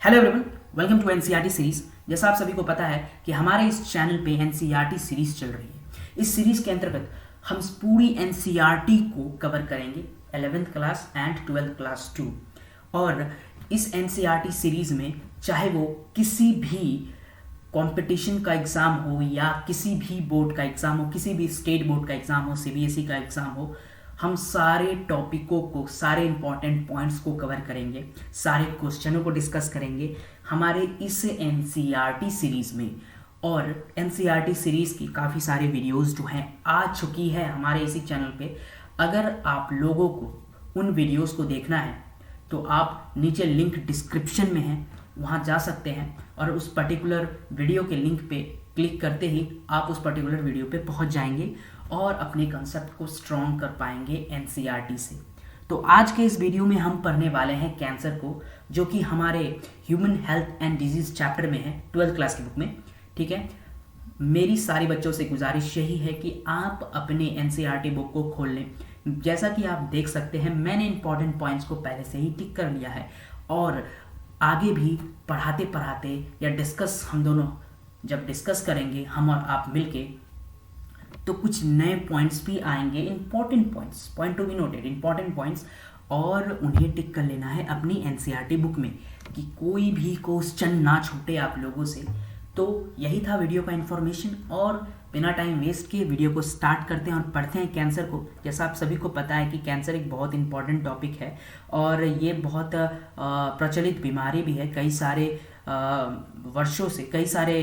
Hello everyone, welcome to NCERT series. जैसा आप सभी को पता है कि हमारे इस चैनल पे एनसीईआरटी सीरीज चल रही है। इस सीरीज के अंतर्गत हम पूरी एनसीईआरटी को कवर करेंगे 11th class and 12th class 2। और इस एनसीईआरटी सीरीज में चाहे वो किसी भी कंपटीशन का एग्ज़ाम हो या किसी भी बोर्ड का एग्ज़ाम हो, किसी भी स्टेट बोर्ड का एग्ज़ाम हो, सीबीएसई का एग्ज़ाम हो, हम सारे टॉपिकों को, सारे इंपॉर्टेंट पॉइंट्स को कवर करेंगे, सारे क्वेश्चनों को डिस्कस करेंगे हमारे इस एनसीईआरटी सीरीज़ में। और एनसीईआरटी सीरीज़ की काफ़ी सारे वीडियोस जो हैं आ चुकी है हमारे इसी चैनल पे। अगर आप लोगों को उन वीडियोस को देखना है तो आप नीचे लिंक डिस्क्रिप्शन में है, वहाँ जा सकते हैं और उस पर्टिकुलर वीडियो के लिंक पे क्लिक करते ही आप उस पर्टिकुलर वीडियो पे पहुँच जाएंगे और अपने कंसेप्ट को स्ट्रॉन्ग कर पाएंगे एनसीईआरटी से। तो आज के इस वीडियो में हम पढ़ने वाले हैं कैंसर को, जो कि हमारे human health and disease chapter में है 12th क्लास की बुक में। ठीक है, मेरी सारी बच्चों से गुजारिश यही है कि आप अपने एनसीईआरटी बुक को खोल लें। जैसा कि आप देख सकते हैं, मैंने इंपॉर्टेंट पॉइंट्स को पहले से ही टिक कर लिया है और आगे भी पढ़ाते पढ़ाते या डिस्कस, हम दोनों जब डिस्कस करेंगे हम और आप मिलके, तो कुछ नए पॉइंट्स भी आएंगे, important points, point to be noted, important points, और उन्हें टिक कर लेना है अपनी एनसीईआरटी बुक में कि कोई भी क्वेश्चन ना छूटे आप लोगों से। तो यही था वीडियो का इन्फॉर्मेशन, और बिना टाइम वेस्ट किए वीडियो को स्टार्ट करते हैं और पढ़ते हैं कैंसर को। जैसा आप सभी को पता है कि कैंसर एक बहुत इंपॉर्टेंट टॉपिक है और ये बहुत प्रचलित बीमारी भी है। कई सारे वर्षों से, कई सारे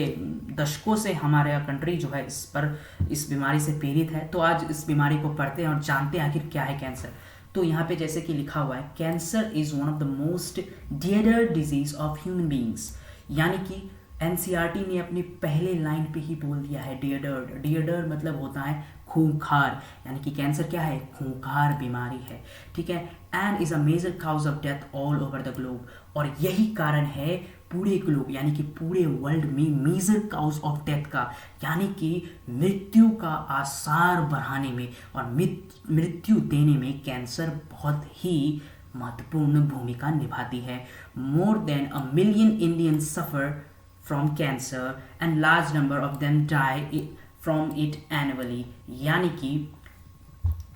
दशकों से हमारे कंट्री जो है इस बीमारी से पीड़ित है। तो आज इस बीमारी को पढ़ते हैं और जानते हैं आखिर क्या है कैंसर। तो यहाँ पे जैसे कि लिखा हुआ है, cancer is one of the most dearer disease of human beings. यानी कि एनसीईआरटी ने अपनी पहले लाइन पे ही बोल दिया है डियरर। डियरर मतलब होता है खूंखार, यानी कि कैंसर क्या है, खूंखार बीमारी है। ठीक है, and is a major cause of death all over the globe. और यही कारण है पूरे ग्लोब, यानी कि पूरे वर्ल्ड में मेजर काउज ऑफ डेथ का, यानी कि मृत्यु का आसार बढ़ाने में और मृत्यु देने में कैंसर बहुत ही महत्वपूर्ण भूमिका निभाती है। More than 1 million Indians suffer from cancer and large number of them die from it annually। यानी कि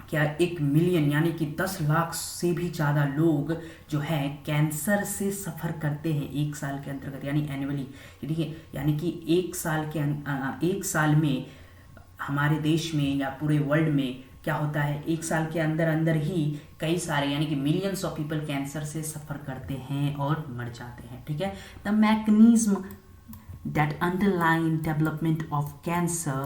क्या 1 मिलियन यानी कि 10 लाख से भी ज़्यादा लोग जो है कैंसर से सफ़र करते हैं एक साल के अंतर्गत, यानी एनुअली। ठीक है, यानी कि एक साल में हमारे देश में या पूरे वर्ल्ड में क्या होता है, एक साल के अंदर अंदर ही कई सारे, यानी कि मिलियंस ऑफ पीपल कैंसर से सफ़र करते हैं और मर जाते हैं। ठीक है, the mechanism that underlying development of cancer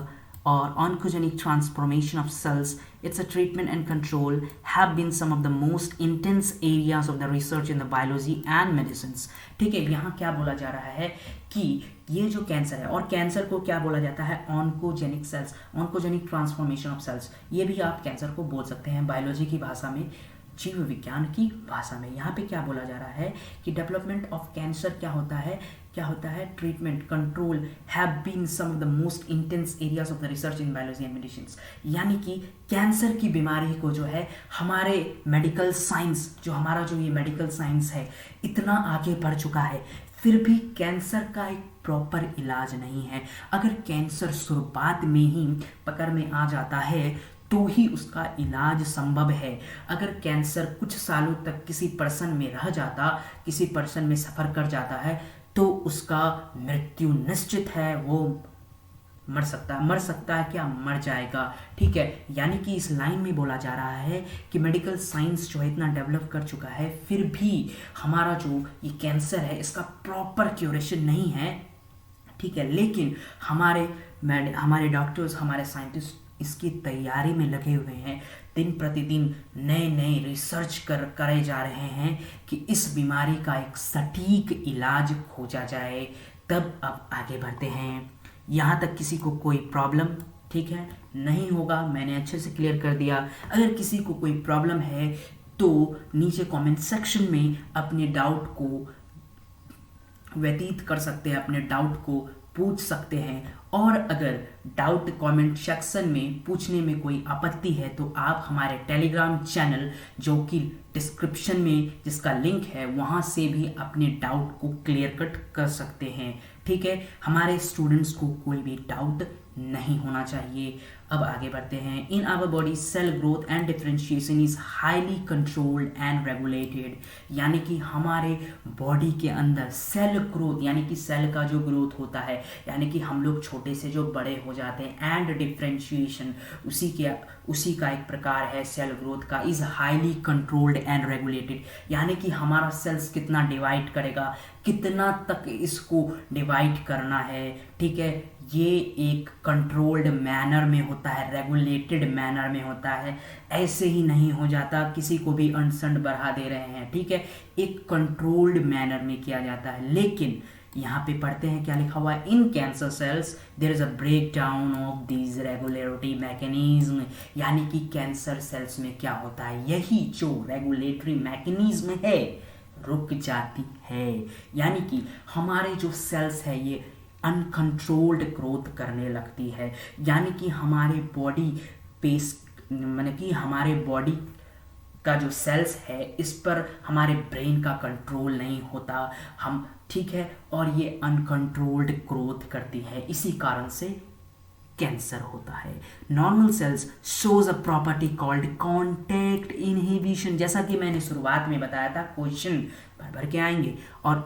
or oncogenic transformation of cells, its a treatment and control have been some of the most intense areas of the research in the biology and medicines। ठीक है, यहाँ क्या बोला जा रहा है कि ये जो कैंसर है, और कैंसर को क्या बोला जाता है, oncogenic cells, oncogenic transformation of cells, ये भी आप कैंसर को बोल सकते हैं बायोलॉजी की भाषा में, जीव विज्ञान की भाषा में। यहाँ पे क्या बोला जा रहा है कि डेवलपमेंट ऑफ कैंसर क्या होता है, treatment, control have been some of the most intense areas of the research in biology and medicines. यानी कि कैंसर की बीमारी को जो है हमारे मेडिकल साइंस, जो हमारा जो ये मेडिकल साइंस है इतना आगे बढ़ चुका है, फिर भी कैंसर का एक प्रॉपर इलाज नहीं है। अगर कैंसर शुरुआत में ही पकड़ में आ जाता है तो ही उसका इलाज संभव है। अगर कैंसर कुछ सालों तक किसी पर्सन में रह जाता, किसी पर्सन में सफ़र कर जाता है, तो उसका मृत्यु निश्चित है। वो मर सकता है क्या, मर जाएगा। ठीक है, यानी कि इस लाइन में बोला जा रहा है कि मेडिकल साइंस जो है इतना डेवलप कर चुका है, फिर भी हमारा जो ये कैंसर है इसका प्रॉपर क्यूरेशन नहीं है। ठीक है, लेकिन हमारे डॉक्टर्स, हमारे साइंटिस्ट इसकी तैयारी में लगे हुए हैं। दिन प्रतिदिन नए नए रिसर्च करे जा रहे हैं कि इस बीमारी का एक सटीक इलाज खोजा जाए। तब अब आगे बढ़ते हैं। यहाँ तक किसी को कोई प्रॉब्लम, ठीक है, नहीं होगा, मैंने अच्छे से क्लियर कर दिया। अगर किसी को कोई प्रॉब्लम है तो नीचे कमेंट सेक्शन में अपने डाउट को व्यतीत कर सकते हैं, अपने डाउट को पूछ सकते हैं और अगर डाउट कमेंट सेक्शन में पूछने में कोई आपत्ति है तो आप हमारे टेलीग्राम चैनल जो कि डिस्क्रिप्शन में जिसका लिंक है वहाँ से भी अपने डाउट को क्लियर कट कर सकते हैं। ठीक है, हमारे स्टूडेंट्स को कोई भी डाउट नहीं होना चाहिए। अब आगे बढ़ते हैं। In our body cell growth and differentiation is highly controlled and regulated, यानी कि हमारे बॉडी के अंदर सेल ग्रोथ यानी कि सेल का जो ग्रोथ होता है, यानी कि हम लोग छोटे से जो बड़े हो जाते हैं, एंड डिफरेंशिएशन उसी का एक प्रकार है सेल ग्रोथ का, is highly controlled and regulated, यानी कि हमारा सेल्स कितना डिवाइड करेगा, कितना तक इसको डिवाइड करना है, ठीक है, ये एक कंट्रोल्ड मैनर में होता है, रेगुलेटेड मैनर में होता है। ऐसे ही नहीं हो जाता, किसी को भी अनसंड बढ़ा दे रहे हैं, ठीक है, एक कंट्रोल्ड मैनर में किया जाता है। लेकिन यहाँ पे पढ़ते हैं क्या लिखा हुआ है, in cancer cells there is a break down of these regulatory mechanism, यानी कि कैंसर सेल्स में क्या होता है, यही जो रेगुलेटरी मैकेनिज्म है रुक जाती है, यानी कि हमारे जो सेल्स है ये अनकंट्रोल्ड ग्रोथ करने लगती है, यानी कि हमारे बॉडी पेस माने कि हमारे बॉडी का जो सेल्स है इस पर हमारे ब्रेन का कंट्रोल नहीं होता, हम ठीक है, और ये अनकंट्रोल्ड ग्रोथ करती है, इसी कारण से कैंसर होता है। Normal sales shows a property called contact inhibition, जैसा कि मैंने शुरुआत में बताया था, क्वेश्चन भर भर के आएंगे और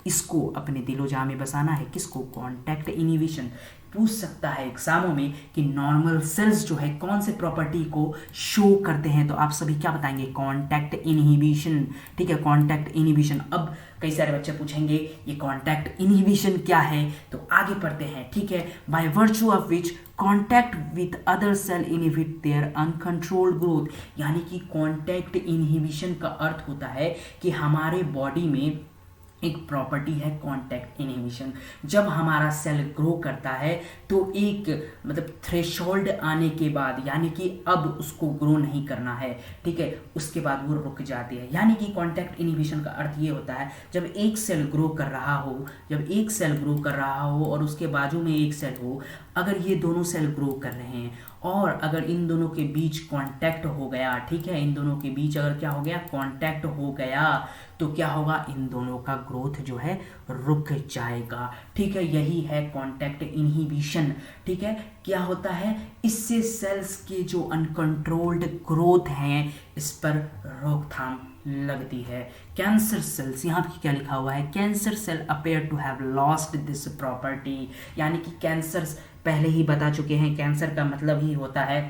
इसको अपने दिलो जहां में बसाना है, किसको, कॉन्टैक्ट इनहिबिशन। पूछ सकता है एग्जामों में कि नॉर्मल सेल्स जो है कौन से प्रॉपर्टी को शो करते हैं, तो आप सभी क्या बताएंगे, कॉन्टैक्ट इनहिबिशन, ठीक है, कॉन्टैक्ट इनहिबिशन। अब कई सारे बच्चे पूछेंगे ये कॉन्टैक्ट इनहिबिशन क्या है, तो आगे पढ़ते हैं, ठीक है, by virtue of which contact with other cell inhibit their uncontrolled growth, यानी कि कॉन्टैक्ट इनहिबिशन का अर्थ होता है कि हमारे बॉडी में एक प्रॉपर्टी है कॉन्टैक्ट इनहिबिशन। जब हमारा सेल ग्रो करता है तो एक मतलब थ्रेशोल्ड आने के बाद, यानी कि अब उसको ग्रो नहीं करना है, ठीक है, उसके बाद वो रुक जाती है। यानी कि कॉन्टैक्ट इनहिबिशन का अर्थ ये होता है जब एक सेल ग्रो कर रहा हो, और उसके बाजू में एक सेल हो, अगर ये दोनों सेल ग्रो कर रहे हैं और अगर इन दोनों के बीच कांटेक्ट हो गया, ठीक है, इन दोनों के बीच अगर क्या हो गया, कांटेक्ट हो गया, तो क्या होगा, इन दोनों का ग्रोथ जो है रुक जाएगा, ठीक है, यही है कांटेक्ट इनहिबिशन, ठीक है। क्या होता है, इससे सेल्स के जो अनकंट्रोल्ड ग्रोथ हैं इस पर रोकथाम लगती है। कैंसर सेल्स, यहाँ पे क्या लिखा हुआ है, cancer cell appear to have lost this property, यानी कि कैंसर, पहले ही बता चुके हैं, कैंसर का मतलब ही होता है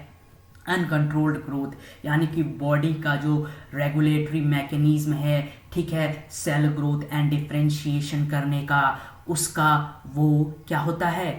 अनकंट्रोल्ड ग्रोथ, यानी कि बॉडी का जो रेगुलेटरी मैकेनिज्म है, ठीक है, सेल ग्रोथ एंड डिफरेंशिएशन करने का, उसका वो क्या होता है,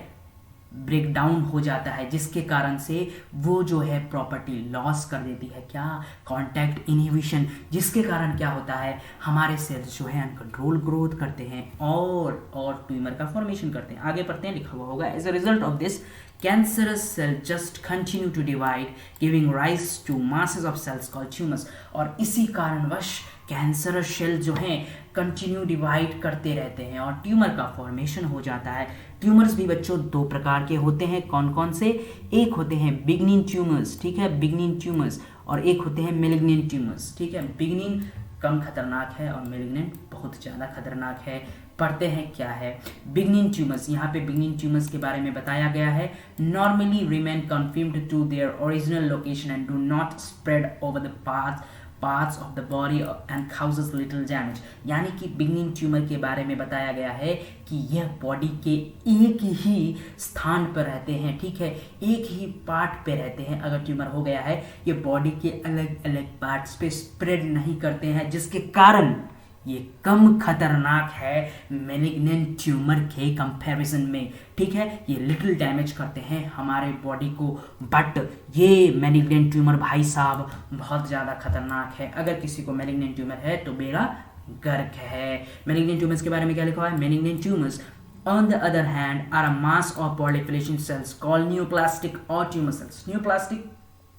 ब्रेक डाउन हो जाता है, जिसके कारण से वो जो है प्रॉपर्टी लॉस कर देती है, क्या, कॉन्टैक्ट इनहिबिशन, जिसके कारण क्या होता है, हमारे सेल्स जो है अनकंट्रोल ग्रोथ करते हैं और ट्यूमर का फॉर्मेशन करते हैं। आगे पढ़ते हैं, लिखा हुआ होगा, as a result of this cancerous cell just continue to divide, giving rise to masses of cells called tumors, और इसी कारणवश कैंसरस सेल जो हैं कंटिन्यू डिवाइड करते रहते हैं और ट्यूमर का फॉर्मेशन हो जाता है। ट्यूमर्स भी बच्चों दो प्रकार के होते हैं, कौन कौन से, एक होते हैं बिगनिन ट्यूमर्स, ठीक है, बिगनिन ट्यूमर्स, और एक होते हैं मेलिग्नेंट ट्यूमर्स, ठीक है। बिगनिन कम खतरनाक है और मेलिग्नेंट बहुत ज़्यादा खतरनाक है। पढ़ते हैं क्या है बिगनिन ट्यूमर्स। यहाँ पे बिगनिन ट्यूमर्स के बारे में बताया गया है, normally remain confirmed to their original location and do not spread over the parts of the body and causes little damage, यानी कि बिगनिन ट्यूमर के बारे में बताया गया है कि यह बॉडी के एक ही स्थान पर रहते हैं, ठीक है, एक ही पार्ट पे रहते हैं। अगर ट्यूमर हो गया है ये बॉडी के अलग अलग पार्ट्स पे स्प्रेड नहीं करते हैं, जिसके कारण ये कम खतरनाक है मैलिग्नेंट ट्यूमर के कंपैरिजन में, ठीक है, ये लिटिल डैमेज करते हैं हमारे बॉडी को, बट ये मैलिग्नेंट ट्यूमर भाई साहब बहुत ज़्यादा खतरनाक है। अगर किसी को मैलिग्नेंट ट्यूमर है तो बेड़ा गर्क है। मैलिग्नेंट ट्यूमर्स के बारे में क्या लिखा हुआ है, malignant tumours on the other hand are a mass of proliferation cells called neoplastic or tumor cells। neoplastic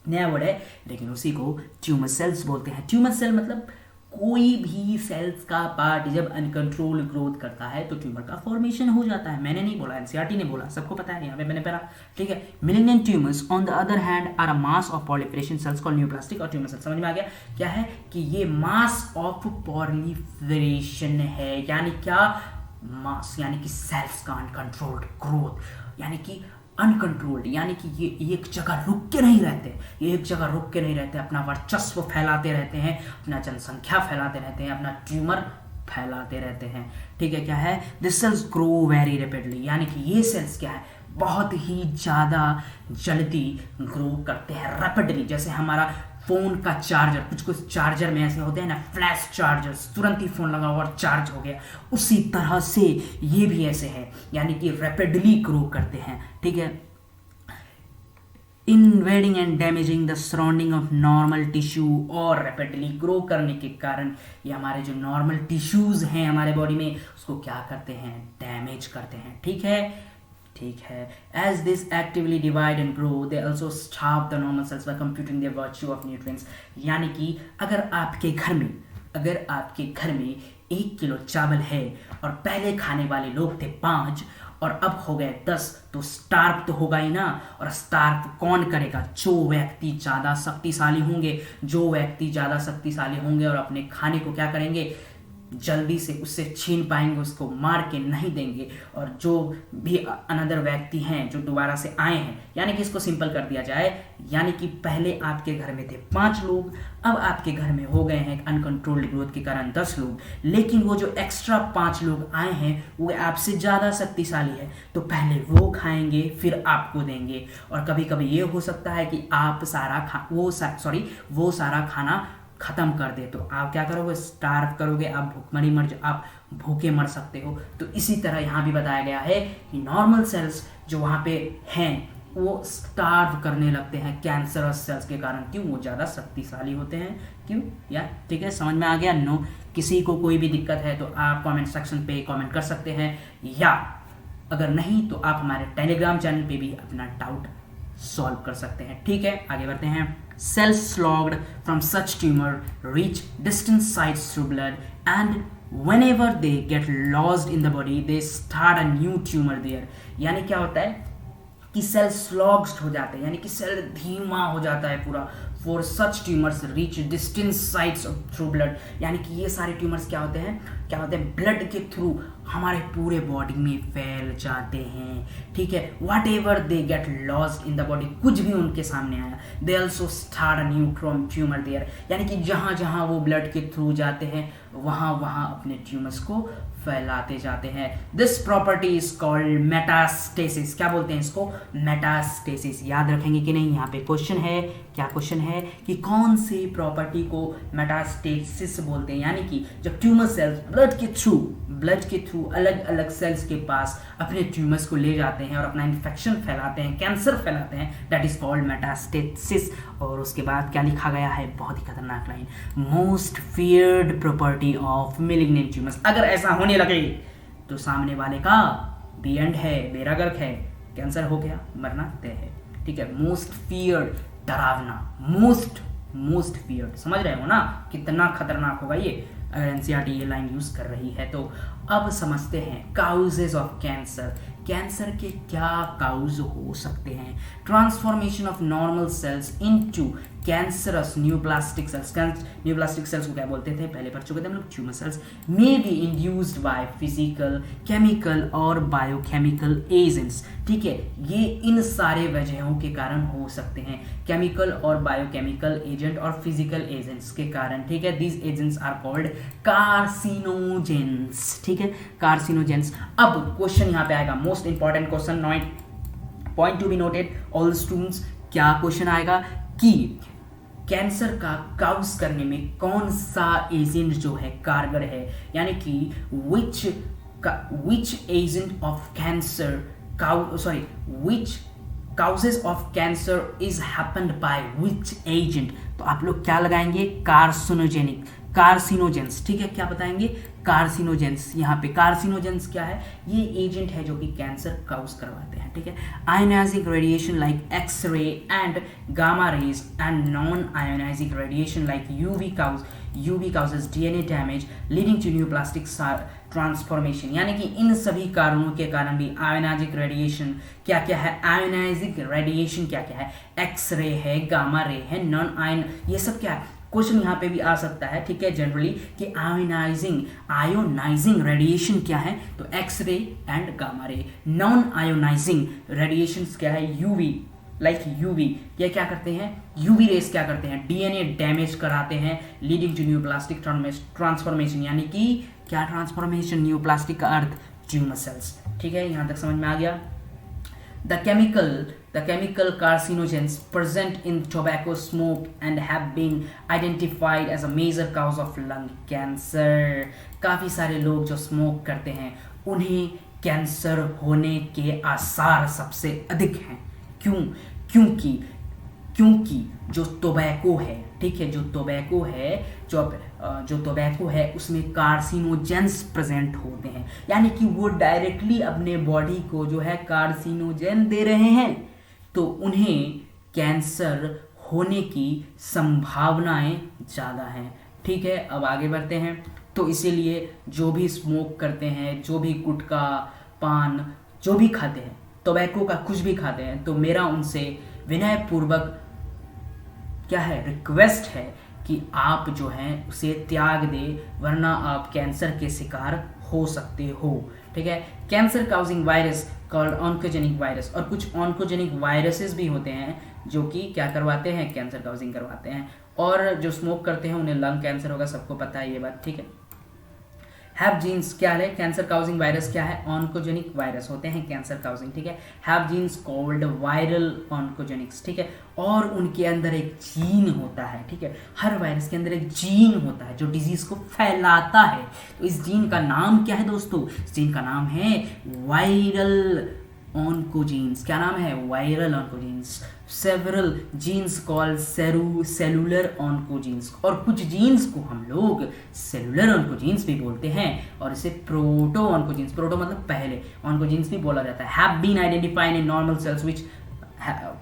नया वर्ड है लेकिन उसी को ट्यूमर सेल्स बोलते हैं। ट्यूमर सेल मतलब कोई भी सेल्स का पार्ट जब अनकंट्रोल ग्रोथ करता है तो ट्यूमर का फॉर्मेशन हो जाता है। मैंने नहीं बोला, एनसीईआरटी ने बोला, सबको पता है, यहाँ पे मैंने पढ़ा, ठीक है। Malignant tumours on the other hand are a mass of proliferation cells called neoplastic or tumour cells. समझ में आ गया क्या है कि ये मास ऑफ पॉलिफरेशन है, यानी क्या, मास यानी कि सेल्स का अनकंट्रोल्ड ग्रोथ, यानी कि अनकंट्रोल्ड, यानी कि ये एक जगह रुक के नहीं रहते, ये एक जगह रुक के नहीं रहते, अपना वर्चस्व फैलाते रहते हैं, अपना जनसंख्या फैलाते रहते हैं, अपना ट्यूमर फैलाते रहते हैं, ठीक है। क्या है, this cells grow very rapidly, यानी कि ये सेल्स क्या है, बहुत ही ज़्यादा जल्दी ग्रो करते हैं रैपिडली। जैसे हमारा फोन का चार्जर, कुछ कुछ चार्जर में ऐसे होते हैं ना, फ्लैश चार्जर्स, तुरंत ही फोन लगा और चार्ज हो गया, उसी तरह से ये भी ऐसे है, यानी कि रैपिडली ग्रो करते हैं, ठीक है। Invading and damaging the surrounding of normal tissue, और रैपिडली ग्रो करने के कारण ये हमारे जो नॉर्मल टिश्यूज हैं हमारे बॉडी में उसको क्या करते हैं, डैमेज करते हैं, ठीक है, ठीक है। As this actively divide and grow, they also starve the normal cells by computing their virtue of nutrients। यानी कि अगर आपके घर में 1 किलो चावल है और पहले खाने वाले लोग थे 5 और अब हो गए 10, तो स्टार्व तो होगा ही ना। और स्टार्व कौन करेगा, जो व्यक्ति ज़्यादा शक्तिशाली होंगे और अपने खाने को क्या करेंगे, जल्दी से उससे छीन पाएंगे, उसको मार के नहीं देंगे। और जो भी अनदर व्यक्ति हैं जो दोबारा से आए हैं, यानी कि इसको सिंपल कर दिया जाए, यानी कि पहले आपके घर में थे 5 लोग, अब आपके घर में हो गए हैं अनकंट्रोल्ड ग्रोथ के कारण 10 लोग, लेकिन वो जो एक्स्ट्रा 5 लोग आए हैं वो आपसे ज़्यादा शक्तिशाली है, तो पहले वो खाएंगे फिर आपको देंगे। और कभी कभी ये हो सकता है कि आप वो सारा खाना खत्म कर दे, तो आप क्या करोगे, स्टार्व करोगे, आप भूखे मर सकते हो। तो इसी तरह यहाँ भी बताया गया है कि नॉर्मल सेल्स जो वहाँ पे हैं वो स्टार्व करने लगते हैं कैंसरस सेल्स के कारण। क्यों, वो ज़्यादा शक्तिशाली होते हैं, क्यों यार, ठीक है, समझ में आ गया। नो, किसी को कोई भी दिक्कत है तो आप कमेंट सेक्शन पे कमेंट कर सकते हैं, या अगर नहीं तो आप हमारे टेलीग्राम चैनल पे भी अपना डाउट सॉल्व कर सकते हैं, ठीक है। आगे बढ़ते हैं। Cells slogged from such tumor reach distant sites through blood, and whenever they get lodged in the body, they start a new tumor there। यानी क्या होता है कि सेल स्लॉग्ड हो जाते हैं, यानी कि सेल धीमा हो जाता है पूरा। For such tumours reach distant sites through blood, यानी कि ये सारे ट्यूमर्स क्या होते हैं ब्लड के थ्रू हमारे पूरे बॉडी में फैल जाते हैं, ठीक है। Whatever they get lost in the body, कुछ भी उनके सामने आया, they also start a new tumour there, यानी कि जहाँ जहाँ वो ब्लड के थ्रू जाते हैं वहाँ वहाँ अपने ट्यूमर्स को फैलाते जाते हैं। This property is called metastasis. क्या बोलते हैं इसको, मेटास्टेसिस। याद रखेंगे कि नहीं, यहाँ पे क्वेश्चन है, क्या क्वेश्चन है कि कौन सी प्रॉपर्टी को मेटास्टेसिस बोलते हैं, यानी कि जब ट्यूमर सेल्स ब्लड के थ्रू अलग अलग सेल्स के पास अपने ट्यूमर्स को ले जाते हैं और अपना इन्फेक्शन फैलाते हैं, कैंसर फैलाते हैं, दैट इज कॉल्ड मेटास्टेसिस। और उसके बाद क्या लिखा गया है, बहुत ही खतरनाक line, most feared property of malignant tumours. अगर ऐसा होने लगे तो सामने वाले का दी एंड है, बेड़ा गर्क है, कैंसर हो गया, मरना तय है, ठीक है। मोस्ट फियर्ड, डरावना, मोस्ट फियर्ड, समझ रहे हो ना कितना खतरनाक होगा ये अगर एनसीईआरटी ये लाइन यूज कर रही है। तो अब समझते हैं काउजेज ऑफ कैंसर। कैंसर के क्या काउज हो सकते हैं। Transformation of normal cells into cancerous neoplastic cells. Neoplastic cells को क्या बोलते थे, पहले पढ़ चुके थे हम लोग, tumour cells. May be induced by physical, chemical और बायोकेमिकल एजेंट्स, ठीक है। ये इन सारे वजहों के कारण हो सकते हैं, केमिकल और बायोकेमिकल एजेंट और फिजिकल एजेंट्स के कारण, ठीक है। These agents are called carcinogens, ठीक है, कार्सिनोजेंस। अब क्वेश्चन यहाँ पे आएगा, most important question, point to be noted all students. क्या क्वेश्चन आएगा कि कैंसर का काउज करने में कौन सा एजेंट जो है कारगर है, यानी कि which agent of cancer which causes of cancer is happened by which agent। तो आप लोग क्या लगाएंगे, कार्सिनोजेंस, ठीक है। क्या बताएंगे, कार्सिनोजेंस। यहाँ पे कार्सिनोजेंस क्या है, ये एजेंट है जो कि कैंसर काउज करवाते हैं, ठीक है। Ionizing radiation like X ray and gamma rays and non ionizing radiation like UV cause. UV causes DNA damage leading to neoplastic transformation, यानी कि इन सभी कारणों के कारण भी आयोनाइजिक रेडिएशन क्या क्या है, आयोनाइजिक रेडिएशन क्या क्या है, एक्स रे है, गामा रे है, नॉन आयन, ये सब क्या है, क्वेश्चन यहाँ पे भी आ सकता है, ठीक है, जनरली कि आयोनाइजिंग रेडिएशन क्या है, तो X ray and gamma ray. Non ionizing radiation क्या है, यूवी, लाइक यूवी, ये क्या करते हैं, यूवी रेस क्या करते हैं, डीएनए डैमेज कराते हैं, लीडिंग टू न्यूप्लास्टिक ट्रांसफॉर्मेशन, यानी कि क्या ट्रांसफॉर्मेशन, न्यूप्लास्टिक का अर्थ ट्यूमर सेल्स, ठीक है, यहां तक समझ में आ गया। The chemical carcinogens present in tobacco smoke and have been identified as a major cause of lung cancer। काफी सारे लोग जो स्मोक करते हैं उन्हें कैंसर होने के आसार सबसे अधिक हैं। क्यों? क्योंकि जो टोबैको है, ठीक है, जो टोबैको है उसमें कार्सिनोजेंस प्रेजेंट होते हैं, यानी कि वो डायरेक्टली अपने बॉडी को जो है कार्सिनोजेन दे रहे हैं, तो उन्हें कैंसर होने की संभावनाएं ज़्यादा हैं, ठीक है। अब आगे बढ़ते हैं। तो इसीलिए जो भी स्मोक करते हैं, जो भी गुटखा पान जो भी खाते हैं, टोबैको का कुछ भी खाते हैं, तो मेरा उनसे विनयपूर्वक क्या है, रिक्वेस्ट है कि आप जो हैं उसे त्याग दे, वरना आप कैंसर के शिकार हो सकते हो, ठीक है। Cancer causing virus called oncogenic virus, और कुछ ऑन्कोजेनिक वायरसेस भी होते हैं जो कि क्या करवाते हैं, कैंसर काउजिंग करवाते हैं, और जो स्मोक करते हैं उन्हें लंग कैंसर होगा, सबको पता है ये बात, ठीक है। हैव जीन्स क्या है, कैंसर काउजिंग वायरस क्या है, ऑन्कोजेनिक वायरस होते हैं कैंसर काउजिंग, ठीक है। हैव जीन्स कॉल्ड वायरल ऑन्कोजेनिक्स, ठीक है, और उनके अंदर एक जीन होता है, ठीक है, हर वायरस के अंदर एक जीन होता है जो डिजीज को फैलाता है। तो इस जीन का नाम क्या है दोस्तों, इस जीन का नाम है वायरल ऑन्कोजीन्स। क्या नाम है, viral oncogenes. Several genes called cellular oncogenes, और कुछ जीन्स को हम लोग सेलुलर ऑन्कोजीन्स भी बोलते हैं, और इसे प्रोटो ऑन्कोजीन्स, प्रोटो मतलब पहले, ऑन्कोजीन्स भी बोला जाता है। Have been identified in normal cells which,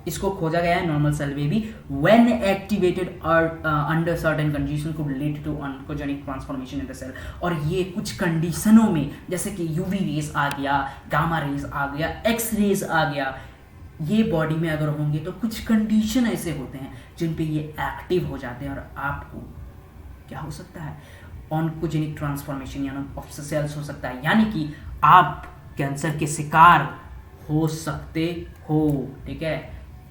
इसको खोजा गया है नॉर्मल सेल में भी, व्हेन एक्टिवेटेड और under certain condition could lead to oncogenic transformation in the cell. और ये कुछ कंडीशनों में, जैसे कि यूवी रेज आ गया, गामा रेज आ गया, एक्स रेज आ गया, ये बॉडी में अगर होंगे तो कुछ कंडीशन ऐसे होते हैं जिन पे ये एक्टिव हो जाते हैं, और आपको क्या हो सकता है, ऑन्कोजेनिक ट्रांसफॉर्मेशन यानी ऑफ सेल्स हो सकता है, यानी कि आप कैंसर के शिकार हो सकते हो, ठीक है,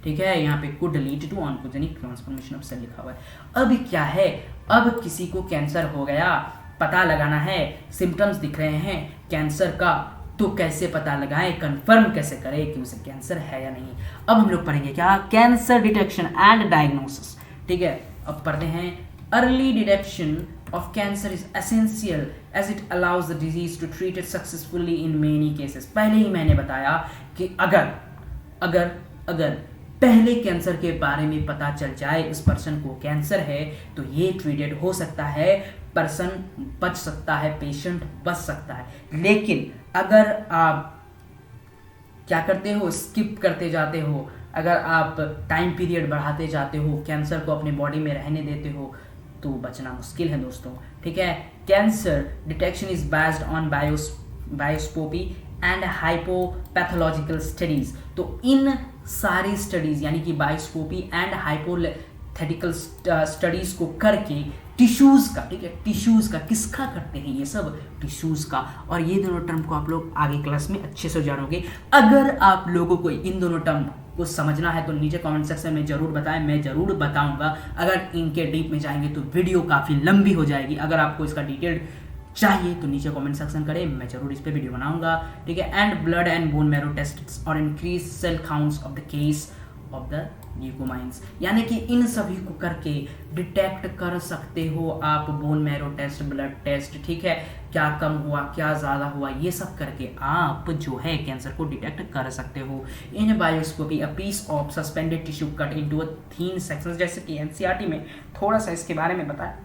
ठीक है। यहाँ पे could lead to oncogenic transformation of cell लिखा हुआ है। अब क्या है, अब किसी को कैंसर हो गया, पता लगाना है, सिम्टम्स दिख रहे हैं कैंसर का, तो कैसे पता लगाएं, कंफर्म कैसे करें कि उसे कैंसर है या नहीं। अब हम लोग पढ़ेंगे क्या, कैंसर डिटेक्शन एंड डायग्नोसिस, ठीक है। अब पढ़ते हैं, early detection of cancer is essential as it allows the disease to treat it successfully in many cases। पहले ही मैंने बताया कि अगर पहले कैंसर के बारे में पता चल जाए इस पर्सन को कैंसर है, तो ये ट्रीटेड हो सकता है, पर्सन बच सकता है, पेशेंट बच सकता है। लेकिन अगर आप क्या करते हो, स्किप करते जाते हो, अगर आप टाइम पीरियड बढ़ाते जाते हो, कैंसर को अपने बॉडी में रहने देते हो, तो बचना मुश्किल है दोस्तों, ठीक है। Cancer detection is based on biopsy and histopathological studies. तो इन सारी स्टडीज यानी कि बायोस्कोपी एंड हाइपोथेटिकल स्टडीज को करके टिश्यूज का, ठीक है, टिश्यूज का, किसका करते हैं ये सब, टिश्यूज का। और ये दोनों टर्म को आप लोग आगे क्लास में अच्छे से जानोगे। अगर आप लोगों को इन दोनों टर्म को समझना है तो नीचे कमेंट सेक्शन में जरूर बताएं, मैं जरूर बताऊंगा। अगर इनके डीप में जाएंगे तो वीडियो काफ़ी लंबी हो जाएगी। अगर आपको इसका डिटेल चाहिए तो नीचे कमेंट सेक्शन करें, मैं जरूर इस पे वीडियो बनाऊंगा, ठीक है। And blood and bone marrow test और increase cell counts of the case of the leukocytes, यानी कि इन सभी को करके डिटेक्ट कर सकते हो आप, bone marrow test, blood test, ठीक है, क्या कम हुआ, क्या ज़्यादा हुआ, ये सब करके आप जो है कैंसर को डिटेक्ट कर सकते हो। In biopsy a piece of suspended tissue cut into a thin sections, जैसे कि एनसीईआरटी में थोड़ा सा इसके बारे में बताया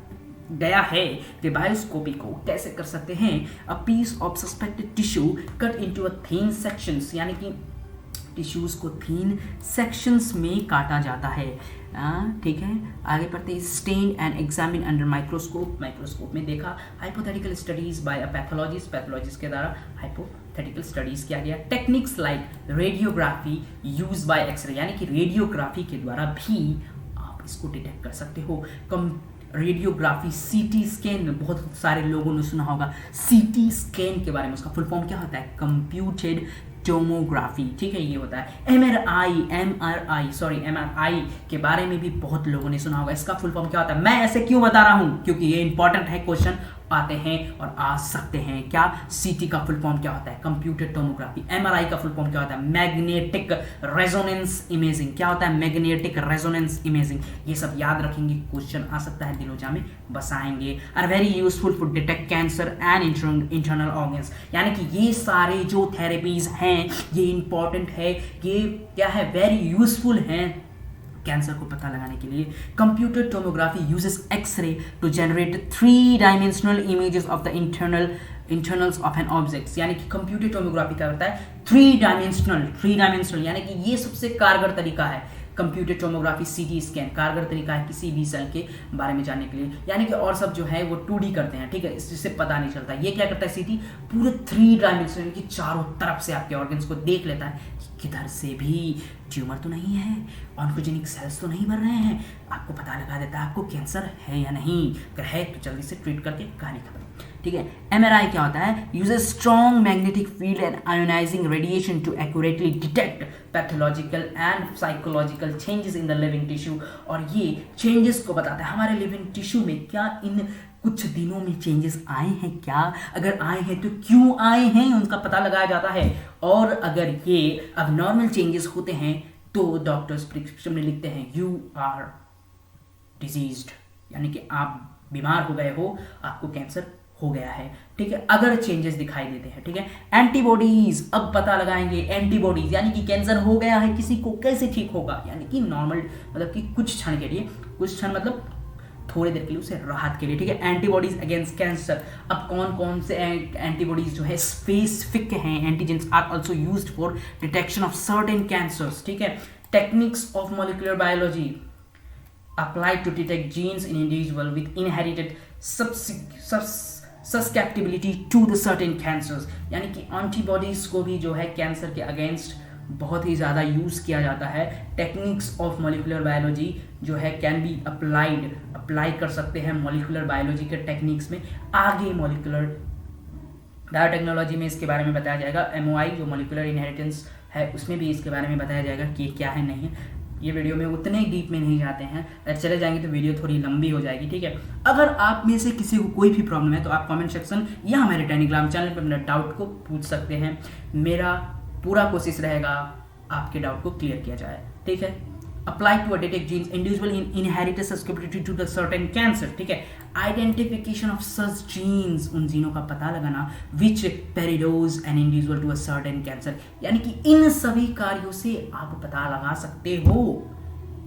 गया है कि बायोस्कोपी को कैसे कर सकते हैं। A piece of suspended tissue cut into a thin sections, यानी कि टिश्यूज को 3 सेक्शंस में काटा जाता है। ठीक है, आगे पढ़ते हैं। Stain and examine under microscope, microscope में देखा। Hypothetical studies by a pathologist, pathologist के द्वारा हाइपोथेटिकल स्टडीज किया गया। Techniques like radiography use by X ray, यानी कि रेडियोग्राफी के द्वारा भी आप इसको डिटेक्ट कर सकते हो। रेडियोग्राफी, सीटी स्कैन, बहुत सारे लोगों ने सुना होगा सीटी स्कैन के बारे में। उसका फुल फॉर्म क्या होता है? Computed tomography. ठीक है, ये होता है। एमआरआई के बारे में भी बहुत लोगों ने सुना होगा। इसका फुल फॉर्म क्या होता है? मैं ऐसे क्यों बता रहा हूं? क्योंकि ये इंपॉर्टेंट है, क्वेश्चन आते हैं और आ सकते हैं। क्या? सीटी का फुल फॉर्म क्या होता है? Computed tomography. एमआरआई का फुल फॉर्म क्या होता है? Magnetic resonance imaging. क्या होता है? Magnetic resonance imaging. ये सब याद रखेंगे, क्वेश्चन आ सकता है, दिलोजा में बसाएंगे। Are very useful for detect cancer and internal organs, यानी कि ये सारे जो थेरेपीज हैं ये इंपॉर्टेंट है, ये क्या है? वेरी यूजफुल हैं कैंसर को पता लगाने के लिए। Computer tomography uses X ray to generate three dimensional images of the internals of an object, यानी कि कंप्यूटर टोमोग्राफी क्या होता है? 3 डायमेंशनल, यानी कि ये सबसे कारगर तरीका है। कंप्यूटर टोमोग्राफी, सीटी स्कैन कारगर तरीका है किसी भी सेल के बारे में जानने के लिए, यानी कि और सब जो है वो 2D करते हैं। ठीक है, इससे पता नहीं चलता। ये क्या करता है? सीटी पूरे 3 डायमेंशन, यानी कि चारों तरफ से आपके ऑर्गन्स को देख लेता है, किधर से भी ट्यूमर तो नहीं है, ऑन्कोजेनिक सेल्स तो नहीं बन रहे हैं, आपको पता लगा देता है आपको कैंसर है या नहीं। अगर है तो जल्दी से ट्रीट करके कहानी खत्म। ठीक है। एमआरआई क्या होता है? Uses strong magnetic field and ionizing radiation to accurately detect pathological and psychological changes in the living tissue, और ये चेंजेस को बताता है हमारे लिविंग टिश्यू में क्या इन कुछ दिनों में चेंजेस आए हैं, क्या अगर आए हैं तो क्यों आए हैं, उनका पता लगाया जाता है। और अगर ये अब नॉर्मल चेंजेस होते हैं तो डॉक्टर्स प्रिस्क्रिप्शन में लिखते हैं यू आर डिजीज्ड, यानी कि आप बीमार हो गए हो, आपको कैंसर हो गया है। ठीक है, अगर चेंजेस दिखाई देते हैं। ठीक है, एंटीबॉडीज, अब पता लगाएंगे एंटीबॉडीज, यानी कि कैंसर हो गया है किसी को, कैसे ठीक होगा, यानी कि नॉर्मल मतलब कि कुछ क्षण के लिए, कुछ क्षण मतलब थोड़ी देर के लिए, उसे राहत के लिए। ठीक है, एंटीबॉडीज अगेंस्ट कैंसर। अब कौन कौन से एंटीबॉडीज जो है स्पेसिफिक हैं, antigens are also used for detection of certain cancers. ठीक है, techniques of molecular biology applied to detect genes in individual with inherited susceptibility to the certain cancers, यानी कि एंटीबॉडीज को भी जो है कैंसर के अगेंस्ट बहुत ही ज़्यादा यूज़ किया जाता है। टेक्निक्स ऑफ मॉलिक्यूलर बायोलॉजी जो है कैन बी अप्लाई कर सकते हैं मॉलिक्यूलर बायोलॉजी के टेक्निक्स में। आगे मॉलिक्यूलर बायोटेक्नोलॉजी में इसके बारे में बताया जाएगा। MOI जो मॉलिक्यूलर इनहेरिटेंस है उसमें भी इसके बारे में बताया जाएगा कि क्या है नहीं है। ये वीडियो में उतने डीप में नहीं जाते हैं, अगर चले जाएंगे तो वीडियो थोड़ी लंबी हो जाएगी। ठीक है, अगर आप में से किसी को कोई भी प्रॉब्लम है तो आप कमेंट सेक्शन या हमारे टेलीग्राम चैनल पर अपने डाउट को पूछ सकते हैं। मेरा पूरा कोशिश रहेगा आपके डाउट को क्लियर किया जाए। ठीक है, apply to detect genes individual in inherited susceptibility to the certain cancer. ठीक है, आइडेंटिफिकेशन ऑफ सच जीन्स, उन जीनों का पता लगाना which predispose an individual to a certain cancer, यानी कि इन सभी कार्यों से आप पता लगा सकते हो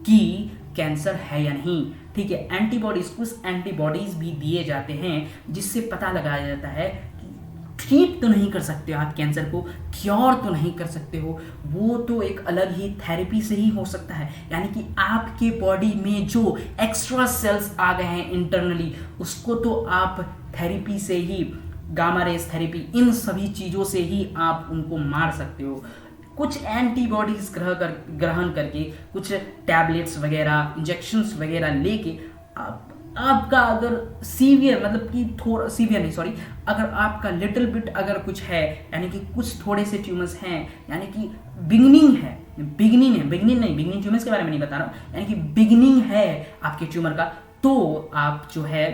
कि कैंसर है या नहीं। ठीक है, एंटीबॉडीज, कुछ एंटीबॉडीज भी दिए जाते हैं जिससे पता लगाया जाता है ट्रीट तो नहीं कर सकते हो आप कैंसर को, क्योर तो नहीं कर सकते हो, वो तो एक अलग ही थेरेपी से ही हो सकता है। यानी कि आपके बॉडी में जो एक्स्ट्रा सेल्स आ गए हैं इंटरनली, उसको तो आप थेरेपी से ही, गामा रेस थेरेपी, इन सभी चीज़ों से ही आप उनको मार सकते हो। कुछ एंटीबॉडीज ग्रहण करके, कुछ टैबलेट्स वगैरह, इंजेक्शंस वगैरह लेके आपका अगर सीवियर, मतलब कि थोड़ा सीवियर नहीं, सॉरी, अगर आपका लिटिल बिट अगर कुछ है, यानी कि कुछ थोड़े से ट्यूमर्स हैं, यानी कि बिगनिंग ट्यूमर्स के बारे में नहीं बता रहा हूँ, यानी कि बिगनिंग है आपके ट्यूमर का, तो आप जो है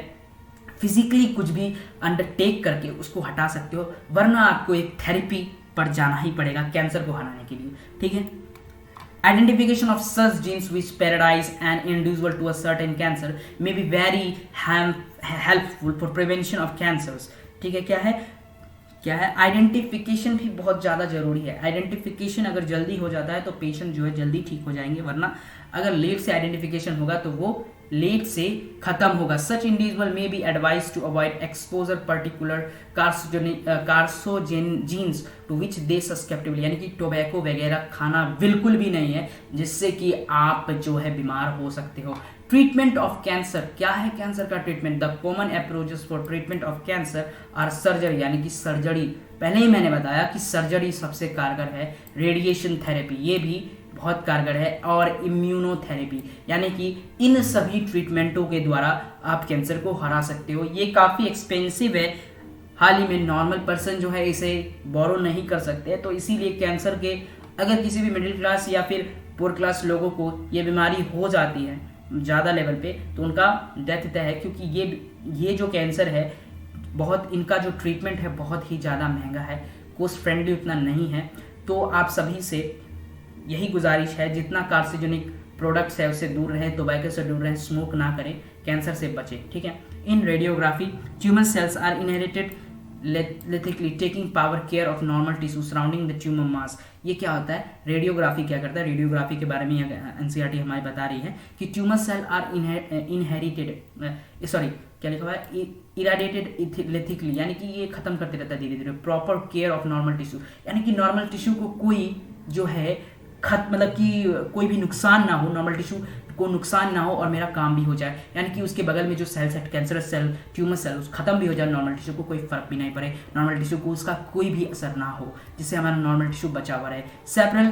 फिजिकली कुछ भी अंडरटेक करके उसको हटा सकते हो, वरना आपको एक थेरेपी पर जाना ही पड़ेगा कैंसर को हटाने के लिए। ठीक है, identification of such genes which paradise an individual to a certain cancer may be very helpful for prevention of cancers। ठीक है, क्या है? क्या है, आइडेंटिफिकेशन भी बहुत ज़्यादा जरूरी है। आइडेंटिफिकेशन अगर जल्दी हो जाता है तो पेशेंट जो है जल्दी ठीक हो जाएंगे, वरना अगर लेट से आइडेंटिफिकेशन होगा तो वो लेट से खत्म होगा। Such individual may be advised to avoid exposure particular carcinogens to which they susceptible, यानी कि टोबैको वगैरह खाना बिल्कुल भी नहीं है जिससे कि आप जो है बीमार हो सकते हो। ट्रीटमेंट ऑफ कैंसर, क्या है कैंसर का treatment? The common approaches for treatment of cancer are surgery, यानी कि सर्जरी। पहले ही मैंने बताया कि सर्जरी सबसे कारगर है, रेडिएशन थेरेपी ये भी बहुत कारगर है, और इम्यूनोथेरेपी, यानी कि इन सभी ट्रीटमेंटों के द्वारा आप कैंसर को हरा सकते हो। ये काफ़ी एक्सपेंसिव है, हाल ही में नॉर्मल पर्सन जो है इसे बोरो नहीं कर सकते, तो इसीलिए कैंसर के अगर किसी भी मिडिल क्लास या फिर पुअर क्लास लोगों को ये बीमारी हो जाती है ज़्यादा लेवल पे, तो उनका डेथ तय है, क्योंकि ये जो कैंसर है बहुत, इनका जो ट्रीटमेंट है बहुत ही ज़्यादा महंगा है, कॉस्ट फ्रेंडली उतना नहीं है। तो आप सभी से यही गुजारिश है, जितना कार्सिनोजेनिक प्रोडक्ट्स है उससे दूर रहें, टोबैको से दूर रहें, स्मोक ना करें, कैंसर से बचें, ठीक है। In radiography tumour cells are inherited lethally taking proper care of normal tissue surrounding the tumour mass. ये क्या होता है, रेडियोग्राफी क्या करता है? रेडियोग्राफी के बारे में एनसीईआरटी हमारी बता रही है कि tumour cell are inherited, sorry क्या लिखा हुआ है, इराडिएटेड लेथिकली, यानी कि ये खत्म करते रहता है धीरे धीरे। Proper care of normal tissue, यानी कि नॉर्मल टिश्यू को कोई जो है मतलब कि कोई भी नुकसान ना हो, नॉर्मल टिश्यू को नुकसान ना हो और मेरा काम भी हो जाए, यानी कि उसके बगल में जो सेल्स है, कैंसरस सेल, ट्यूमर सेल, उस खत्म भी हो जाए, नॉर्मल टिश्यू को कोई फर्क भी नहीं पड़े, नॉर्मल टिश्यू को उसका कोई भी असर ना हो, जिससे हमारा नॉर्मल टिश्यू बचा हुआ रहे। Several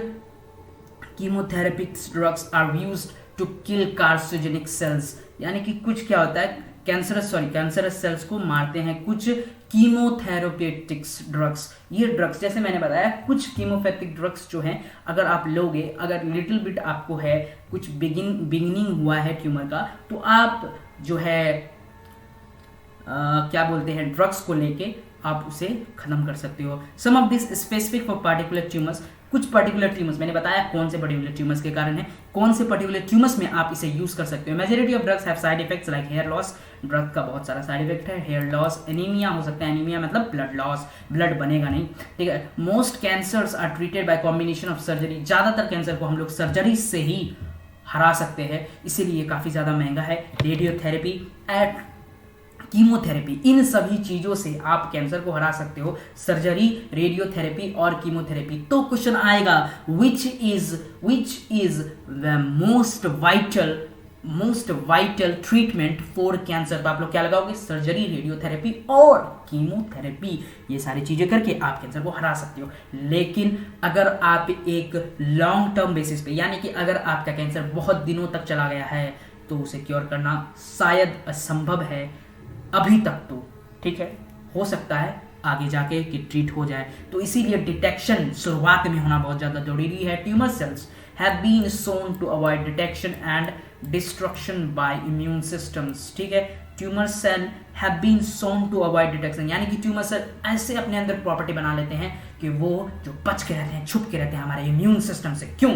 chemotherapeutic drugs are used to kill carcinogenic cells, यानी कि कुछ क्या होता है, कैंसरस सेल्स को मारते हैं कुछ कीमोथेरेपेटिक्स ड्रग्स। ये ड्रग्स जैसे मैंने बताया, कुछ कीमोथेरेपिक ड्रग्स जो हैं अगर आप लोगे, अगर लिटिल बिट आपको है कुछ बिगिनिंग हुआ है ट्यूमर का, तो आप जो है क्या बोलते हैं, ड्रग्स को लेके आप उसे खत्म कर सकते हो। Some of this specific for particular tumours, कुछ पर्टिकुलर ट्यूमर्स मैंने बताया कौन से पर्टिकुलर ट्यूमर्स के कारण है, कौन से पर्टिकुलर ट्यूमर्स में आप इसे यूज कर सकते हो। Majority of drugs have side effects like hair loss, drug का बहुत सारा साइड इफेक्ट है, हेयर लॉस, एनीमिया हो सकता है, एनीमिया मतलब ब्लड लॉस, ब्लड बनेगा नहीं, ठीक है। Most cancers are treated by combination of surgery, ज्यादातर कैंसर को हम लोग सर्जरी से ही हरा सकते हैं, इसीलिए काफी ज्यादा महंगा है। रेडियोथेरेपी एट कीमोथेरेपी, इन सभी चीजों से आप कैंसर को हरा सकते हो, सर्जरी, रेडियोथेरेपी और कीमोथेरेपी। तो क्वेश्चन आएगा which is the most vital treatment for cancer. तो आप लोग क्या लगाओगे, सर्जरी, रेडियोथेरेपी और कीमोथेरेपी, ये सारी चीजें करके आप कैंसर को हरा सकते हो। लेकिन अगर आप एक लॉन्ग टर्म बेसिस पे, यानी कि अगर आपका कैंसर बहुत दिनों तक चला गया है, तो उसे क्योर करना शायद असंभव है अभी तक, तो ठीक है, हो सकता है आगे जाके कि ट्रीट हो जाए। तो इसीलिए डिटेक्शन शुरुआत में होना बहुत ज्यादा जरूरी है। Tumour cells have been shown to avoid detection and destruction by immune systems, ठीक है। Tumour cell have been shown to avoid detection, यानी कि ट्यूमर सेल ऐसे अपने अंदर प्रॉपर्टी बना लेते हैं कि वो जो बच के रहते हैं, छुप के रहते हैं हमारे इम्यून सिस्टम से। क्यों?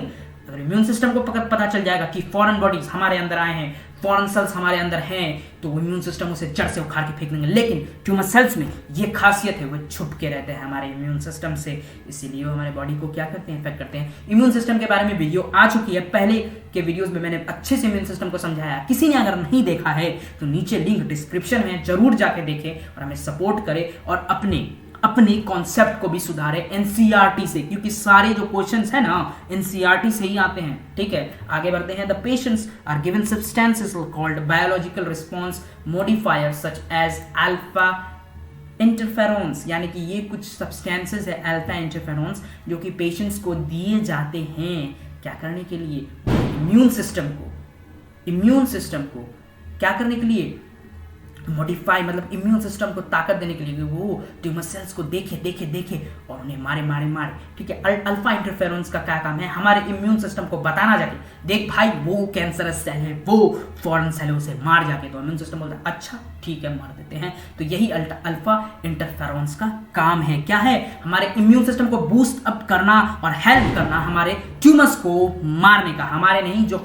अगर इम्यून सिस्टम को पता चल जाएगा कि फॉरेन बॉडीज हमारे अंदर आए हैं, फॉरेन सेल्स हमारे अंदर हैं, तो इम्यून सिस्टम उसे जड़ से उखाड़ के फेंक देंगे। लेकिन ट्यूमर सेल्स में ये खासियत है, वो छुप के रहते हैं हमारे इम्यून सिस्टम से, इसीलिए वो हमारे बॉडी को क्या करते हैं, इफेक्ट करते हैं। इम्यून सिस्टम के बारे में वीडियो आ चुकी है, पहले के वीडियोस में मैंने अच्छे से इम्यून सिस्टम को समझाया। किसी ने अगर नहीं देखा है तो नीचे लिंक डिस्क्रिप्शन में, जरूर जाके देखें और हमें सपोर्ट करें और अपने कॉन्सेप्ट को भी सुधारे एनसीईआरटी से, क्योंकि सारे जो क्वेश्चंस है ना एनसीईआरटी से ही आते हैं, ठीक है। आगे बढ़ते हैं। The patients are given substances called biological response modifiers such as alpha interferons, यानी कि ये कुछ सब्सटेंसेस है अल्फा इंटरफेरोन्स जो कि पेशेंट्स को दिए जाते हैं, क्या करने के लिए, इम्यून सिस्टम को क्या करने के लिए, मॉडिफाई, मतलब इम्यून सिस्टम को ताकत देने के लिए, वो ट्यूमर सेल्स को देखे और उन्हें मारे, ठीक है। अल्फा इंटरफेरेंस का क्या काम है, हमारे इम्यून सिस्टम को बताना जाके, देख भाई वो कैंसरस सेल है, वो फॉरेन सेल है, उसे मार जाके, तो इम्यून सिस्टम बोलता है अच्छा ठीक है मार देते हैं। तो यही अल्फा इंटरफेरेंस का काम है, क्या है, हमारे इम्यून सिस्टम को बूस्ट अप करना और हेल्प करना हमारे ट्यूमर्स को मारने का, हमारे नहीं जो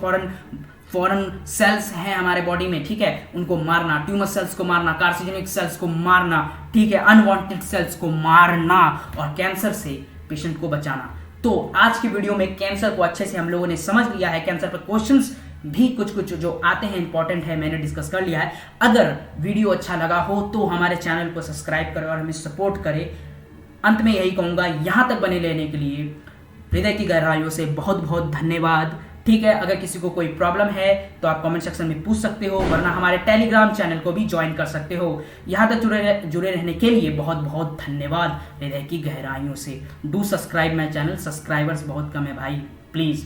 फॉरेन सेल्स हैं हमारे बॉडी में, ठीक है, उनको मारना, ट्यूमर सेल्स को मारना, कार्सिनोजेनिक सेल्स को मारना, ठीक है, अनवांटेड सेल्स को मारना और कैंसर से पेशेंट को बचाना। तो आज की वीडियो में कैंसर को अच्छे से हम लोगों ने समझ लिया है, कैंसर पर क्वेश्चंस भी कुछ जो आते हैं इंपॉर्टेंट है मैंने डिस्कस कर लिया है। अगर वीडियो अच्छा लगा हो तो हमारे चैनल को सब्सक्राइब करें और हमें सपोर्ट करें। अंत में यही कहूंगा, यहां तक बने रहने के लिए हृदय की गहराइयों से बहुत बहुत धन्यवाद। ठीक है, अगर किसी को कोई प्रॉब्लम है तो आप कमेंट सेक्शन में पूछ सकते हो, वरना हमारे टेलीग्राम चैनल को भी ज्वाइन कर सकते हो। यहां तक जुड़े रहने के लिए बहुत बहुत धन्यवाद हृदय की गहराइयों से। Do subscribe my channel, subscribers बहुत कम है भाई, प्लीज।